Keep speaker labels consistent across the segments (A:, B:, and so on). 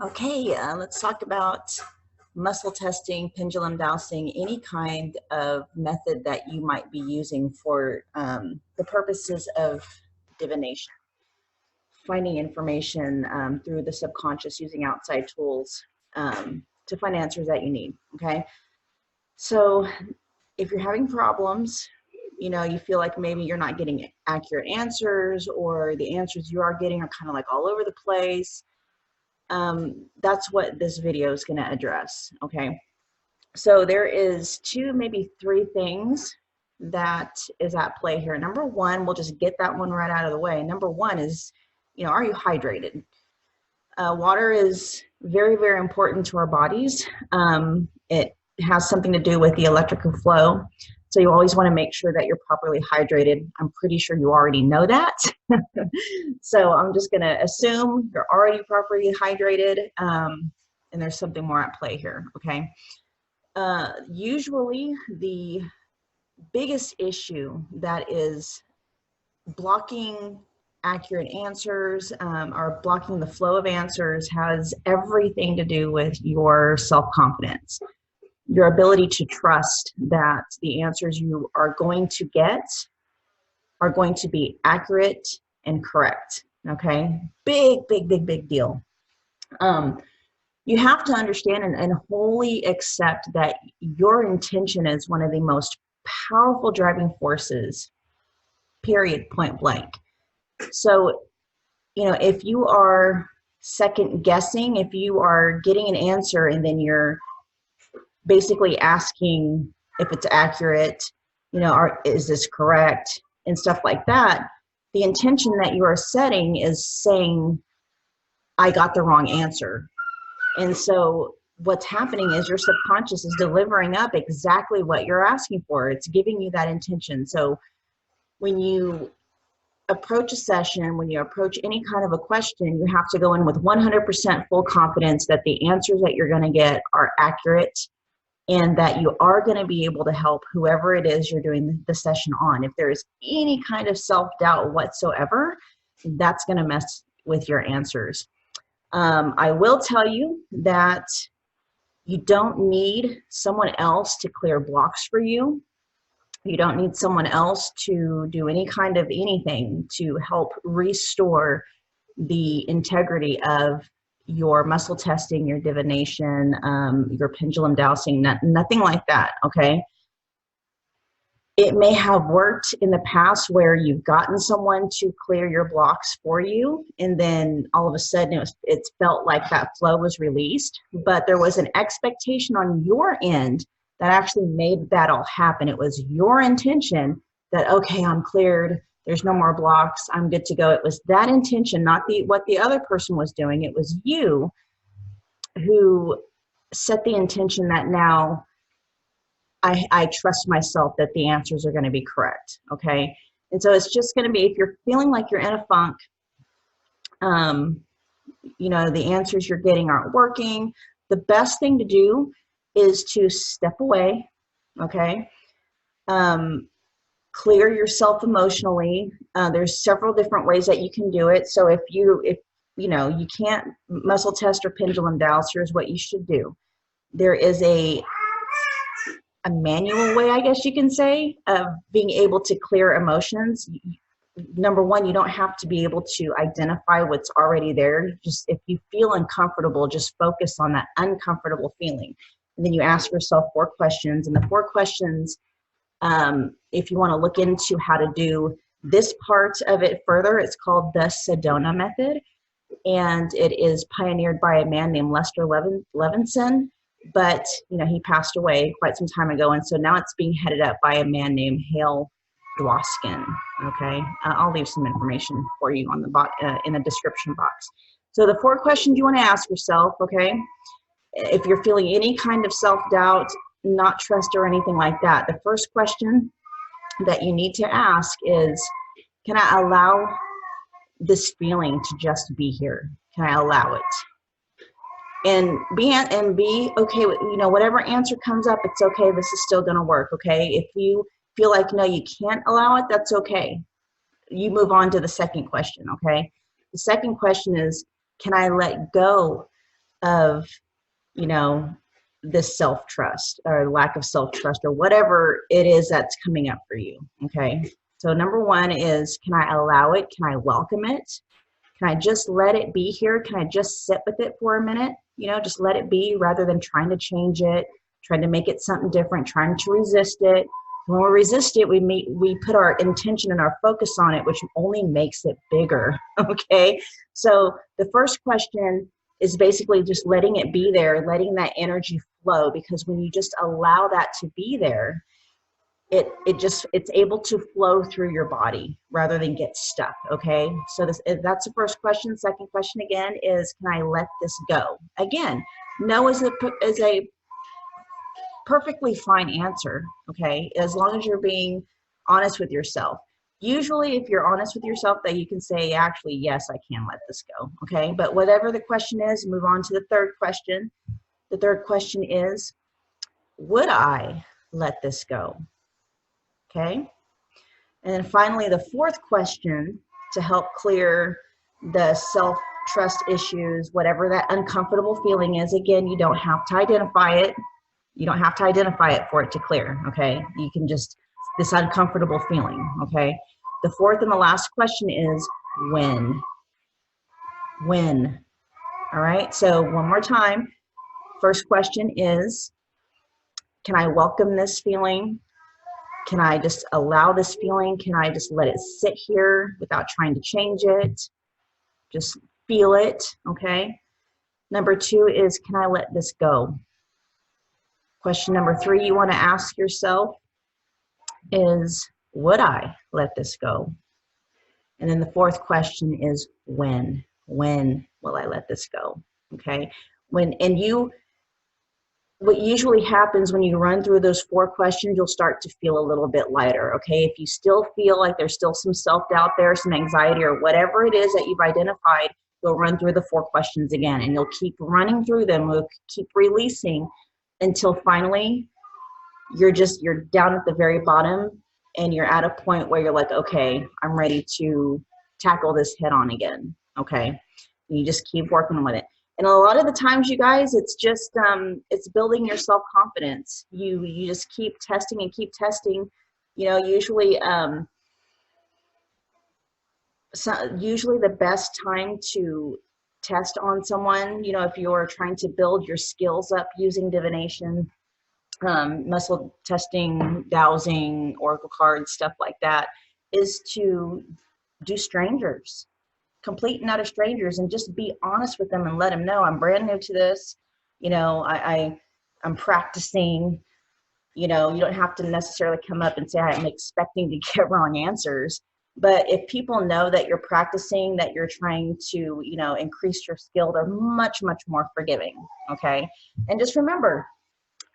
A: Okay, let's talk about muscle testing, pendulum dowsing, any kind of method that you might be using for the purposes of divination, finding information through the subconscious using outside tools to find answers that you need. Okay, so if you're having problems, you feel like maybe you're not getting accurate answers, or the answers you are getting are kind of like all over the place. That's what this video is going to address. Okay, so there is two, maybe three things that is at play here. Number one, we'll just get that one right out of the way. Number one is, are you hydrated? Water is very, very important to our bodies. It has something to do with the electrical flow. So you always want to make sure that you're properly hydrated. I'm pretty sure you already know that. So I'm just going to assume you're already properly hydrated, and there's something more at play here, okay? Usually the biggest issue that is blocking accurate answers or blocking the flow of answers has everything to do with your self-confidence, your ability to trust that the answers you are going to get are going to be accurate and correct. Okay, big deal. You have to understand and wholly accept that your intention is one of the most powerful driving forces, period, point blank. So, if you are second guessing, if you are getting an answer and then you're basically asking if it's accurate, is this correct, and stuff like that, the intention that you are setting is saying, I got the wrong answer. And so what's happening is your subconscious is delivering up exactly what you're asking for. It's giving you that intention. So when you approach a session, when you approach any kind of a question, you have to go in with 100% full confidence that the answers that you're going to get are accurate, and that you are going to be able to help whoever it is you're doing the session on. If there is any kind of self-doubt whatsoever, that's going to mess with your answers. I will tell you that you don't need someone else to clear blocks for you. You don't need someone else to do any kind of anything to help restore the integrity of your muscle testing, your divination, your pendulum dowsing, nothing like that, okay? It may have worked in the past where you've gotten someone to clear your blocks for you, and then all of a sudden it felt like that flow was released, but there was an expectation on your end that actually made that all happen. It was your intention that, okay, I'm cleared, there's no more blocks, I'm good to go. It was that intention, not what the other person was doing. It was you who set the intention that now I trust myself that the answers are going to be correct, okay? And so it's just going to be, if you're feeling like you're in a funk, the answers you're getting aren't working, the best thing to do is to step away, okay? Clear yourself emotionally. There's several different ways that you can do it. So if you can't muscle test or pendulum dowse, here's what you should do. There is a manual way, I guess you can say, of being able to clear emotions. Number one, you don't have to be able to identify what's already there. Just if you feel uncomfortable, just focus on that uncomfortable feeling. And then you ask yourself 4 questions. And the 4 questions, if you want to look into how to do this part of it further, it's called the Sedona method. And it is pioneered by a man named Lester Levinson. But, he passed away quite some time ago. And so now it's being headed up by a man named Hale Dwoskin. Okay. I'll leave some information for you on the in the description box. So the 4 questions you want to ask yourself, okay, if you're feeling any kind of self-doubt, not trust or anything like that, the first question that you need to ask is, can I allow this feeling to just be here? Can I allow it? And be okay with, whatever answer comes up, it's okay. This is still going to work. Okay. If you feel like, no, you can't allow it, that's okay. You move on to the second question. Okay. The second question is, can I let go of, you know, this self-trust or lack of self-trust or whatever it is that's coming up for you. Okay. So number one is, can I allow it? Can I welcome it? Can I just let it be here? Can I just sit with it for a minute? You know, just let it be rather than trying to change it, trying to make it something different, trying to resist it. When we resist it, we put our intention and our focus on it, which only makes it bigger. Okay. So the first question is basically just letting it be there, letting that energy flow, because when you just allow that to be there, it's able to flow through your body rather than get stuck. Okay, so that's the first question. Second question again is, can I let this go? Again, no is a perfectly fine answer. Okay, as long as you're being honest with yourself. Usually if you're honest with yourself, that you can say, actually, yes, I can let this go. Okay, but whatever the question is, move on to the third question. The third question is, would I let this go? Okay. And then finally, the fourth question, to help clear the self-trust issues, whatever that uncomfortable feeling is, again, you don't have to identify it. You don't have to identify it for it to clear, okay? You can just, this uncomfortable feeling, okay? The fourth and the last question is, when? When? All right, so one more time. First question is, can I welcome this feeling? Can I just allow this feeling? Can I just let it sit here without trying to change it? Just feel it, okay? Number two is, can I let this go? Question number three you want to ask yourself is, would I let this go? And then the fourth question is, when? When will I let this go? Okay? What usually happens when you run through those four questions, you'll start to feel a little bit lighter, okay? If you still feel like there's still some self-doubt there, some anxiety, or whatever it is that you've identified, you'll run through the four questions again, and you'll keep running through them, you'll keep releasing until finally you're down at the very bottom, and you're at a point where you're like, okay, I'm ready to tackle this head on again, okay? And you just keep working with it. And a lot of the times, you guys, it's just, it's building your self-confidence. You just keep testing and keep testing. You know, usually the best time to test on someone, you know, if you're trying to build your skills up using divination, muscle testing, dowsing, oracle cards, stuff like that, is to do strangers. Complete and utter strangers, and just be honest with them and let them know, I'm brand new to this, you know, I'm practicing. You know, you don't have to necessarily come up and say, I'm expecting to get wrong answers, but if people know that you're practicing, that you're trying to, you know, increase your skill, they're much more forgiving. Okay, and just remember,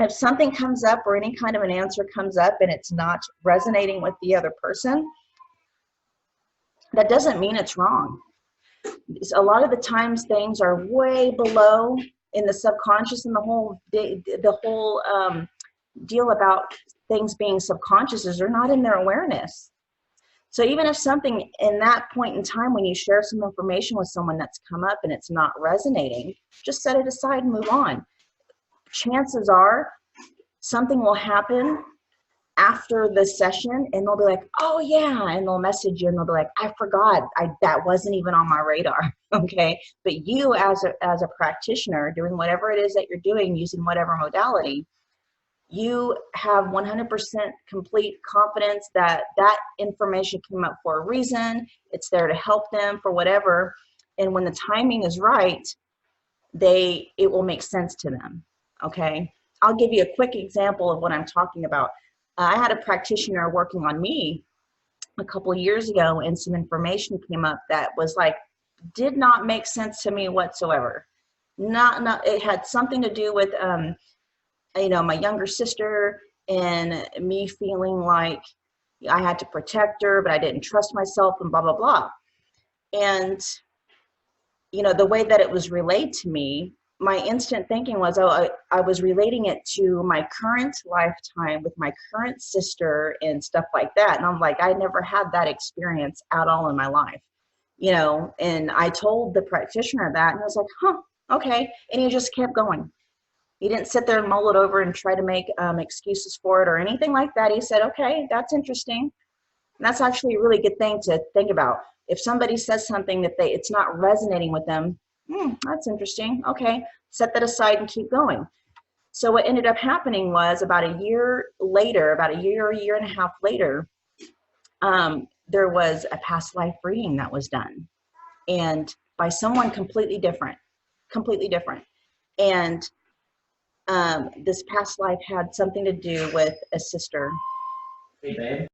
A: if something comes up or any kind of an answer comes up and it's not resonating with the other person, that doesn't mean it's wrong. A lot of the times things are way below in the subconscious, and the whole deal about things being subconscious is they're not in their awareness. So even if something in that point in time, when you share some information with someone that's come up and it's not resonating, just set it aside and move on. Chances are something will happen after the session and they'll be like, oh yeah, and they'll message you and they'll be like, I forgot, that wasn't even on my radar. Okay, but you as a practitioner doing whatever it is that you're doing, using whatever modality, you have 100% complete confidence that that information came up for a reason. It's there to help them for whatever, and when the timing is right, it will make sense to them. Okay, I'll give you a quick example of what I'm talking about. I had a practitioner working on me a couple of years ago, and some information came up that was like, did not make sense to me whatsoever. It had something to do with, you know, my younger sister and me feeling like I had to protect her, but I didn't trust myself and blah, blah, blah. And, you know, the way that it was relayed to me, my instant thinking was, oh, I was relating it to my current lifetime with my current sister and stuff like that. And I'm like, I never had that experience at all in my life, you know. And I told the practitioner that, and I was like, huh, Okay. And he just kept going. He didn't sit there and mull it over and try to make excuses for it or anything like that. He said, okay, that's interesting. And that's actually a really good thing to think about. If somebody says something that it's not resonating with them, that's interesting. Okay, set that aside and keep going. So what ended up happening was about a year later, about a year and a half later, there was a past life reading that was done, and by someone completely different, completely different. And this past life had something to do with a sister. Hey, babe.